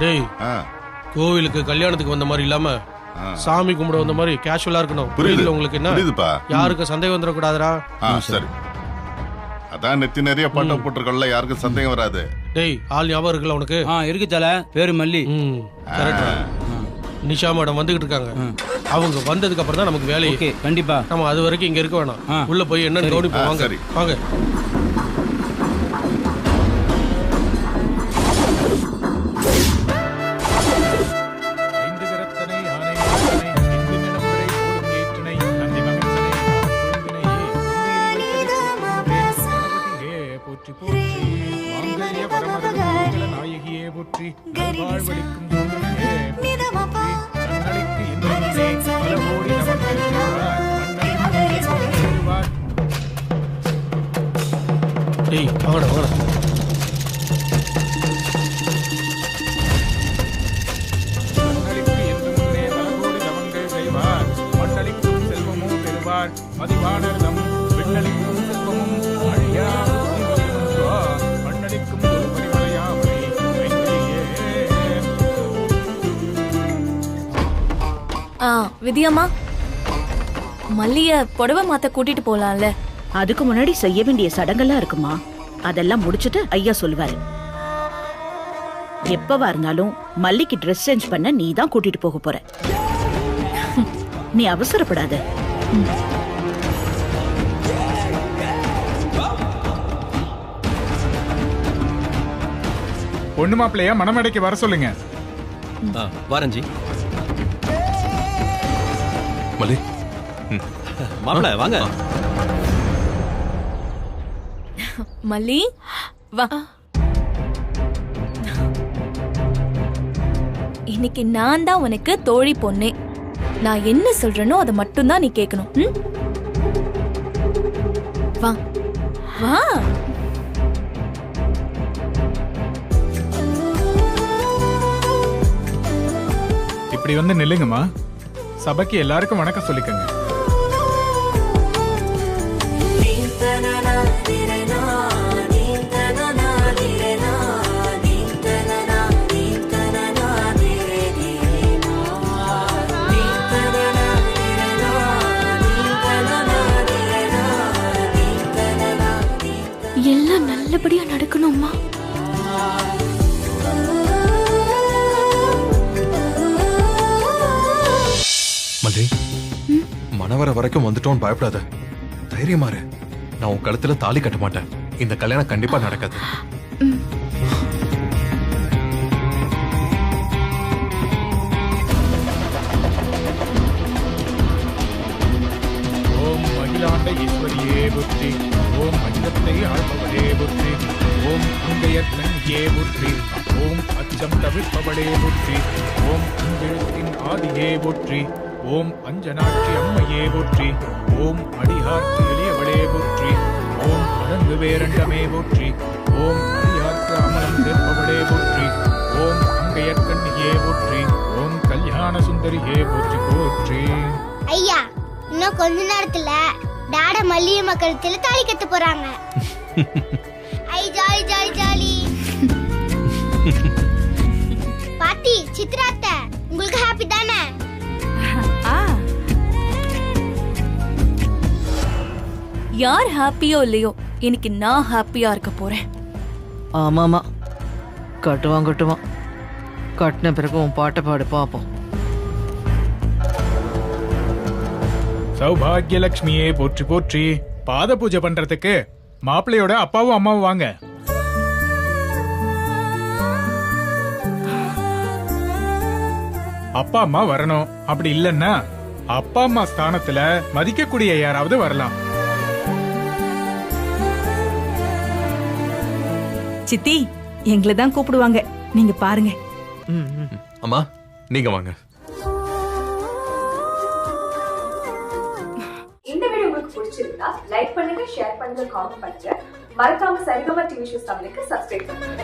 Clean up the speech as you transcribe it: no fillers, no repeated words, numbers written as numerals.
டேய் கோவிலுக்கு கல்யாணத்துக்கு வந்த மாதிரி இல்லாம சாமி கும்பிட வந்த மாதிரி கேஷுவலா இருக்கணும். புரியுது உங்களுக்கு? என்ன புரியுதுப்பா? யாருக்கும் சந்தேகம் வந்துடக்கூடாதுரா. சரி, அதான் நெத்தி நிறைய பட்டம் போட்டுருக்கல, யாருக்கும் சந்தேகம் வராது. டேய், ஆள் ஞாபகம் இருக்குல்ல உனக்கு? இருக்கு தல, பேரு மல்லி. கரெக்டா. நிஷா மேடம் வந்துகிட்டு இருக்காங்க. அவங்க வந்ததுக்கு அப்புறம் தான் நமக்கு வேலை. ஓகே, கண்டிப்பா. நம்ம அது வரைக்கும் இங்க இருக்க வேணாம். உள்ள போய் என்னன்னு கவனிப்போம். வாங்க வாங்க. டேய், வாங்கடா வாங்கடா. விதியம்மா, மல்லிய புடவை மாத்த கூட்டிட்டு போலாம்ல? அதுக்கு முன்னாடி செய்ய வேண்டிய சடங்கெல்லாம் இருக்குமா, அதெல்லாம் முடிச்சிட்டு ஐயா சொல்லுவாரு. எப்பவா இருந்தாலும் மல்லிக்கு ட்ரெஸ் சேஞ்ச் பண்ண நீ தான் கூட்டிட்டு போக போற. நீ அவசரப்படாத. பொண்ணு மாப்பிள்ளைய மணமேடைக்கு வர சொல்லுங்க. வரஞ்சி மல்லி மாப்பிள்ள வாங்க. மல்லி வா. இன்னைக்கு நான் தான் உனக்கு தோழி பொண்ணு. நான் என்ன சொல்றேனோ அதை மட்டும் தான் நீ கேட்கணும். வா வா. இப்படி வந்து நில்லுங்கம்மா. சபைக்கு எல்லாருக்கும் வணக்கம் சொல்லிக்கங்க. எல்லாம் நல்லபடியா நடக்கணும்மா. மல்லி, மணவர வரைக்கும் வந்துட்டோம், பயப்படாத, தைரியமா இரு. நான் உன் கழுத்துல தாலி கட்ட மாட்டேன். இந்த கல்யாணம் கண்டிப்பா நடக்காது. ஓம் அகிலாண்ட ஈஸ்வரியே புத்தி, ஓம் அகிலத்தை ஆழ்பவளே புத்தி, ஓம் அங்கையற்கண்யே புத்தி, ஓம் அச்சம் தவிர்ப்பவளே புத்தி, ஓம் அஞ்செழுத்தின் ஆதியே புற்றி, ஓம் அஞ்சனாட்சி அம்மையே போற்றி, ஓம் அடியார்க்கு எளியவளே போற்றி, ஓம் அடங்கு வேரண்டமே போற்றி, ஓம் அடியார்க்கு அமலம் சேர்ப்பவளே போற்றி, ஓம் அங்கையற்கண்ணியே போற்றி, ஓம் கல்யாண சுந்தரியே போற்றி போற்றி. ஐயா, இன்னும் கொஞ்ச நேரத்துல டாட மல்லியம்மா கழுத்துல தாலி கட்ட போறாங்க. ஐ ஜாலி ஜாலி ஜாலி. பாட்டி, சித்ராத்த, உங்களுக்கு ஹாப்பி தானே? யார் ஹாப்பியோ இல்லையோ, இன்னைக்கு நான் ஹாப்பியா இருக்க போறேன். ஆமாமா, கட்டுவான் கட்டுவான். கட்டின பிறகு உன் பாட்டை பாடு பாப்போம். சௌபாகியலட்சுமியே போற்றி போற்றி. பாத பூஜை பண்றதுக்கு மாப்பிள்ளையோட அப்பாவும் அம்மாவும் வாங்க. அப்பா அம்மா வரணும். அப்படி இல்லன்னா அப்பா அம்மா ஸ்தானத்துல மதிக்கக்கூடிய யாராவது வரலாம். சித்தி, எங்களை தான் கூப்பிடுவாங்க, நீங்க பாருங்க. அம்மா, நீங்க வாங்க. இந்த வீடியோ உங்களுக்கு பிடிச்சிருந்தா லைக் பண்ணுங்க, ஷேர் பண்ணுங்க, காமெண்ட் பண்ணுங்க. மறக்காம சரிகமா டிவி ஷோஸ் தமிழுக்கு சப்ஸ்கிரைப் பண்ணுங்க.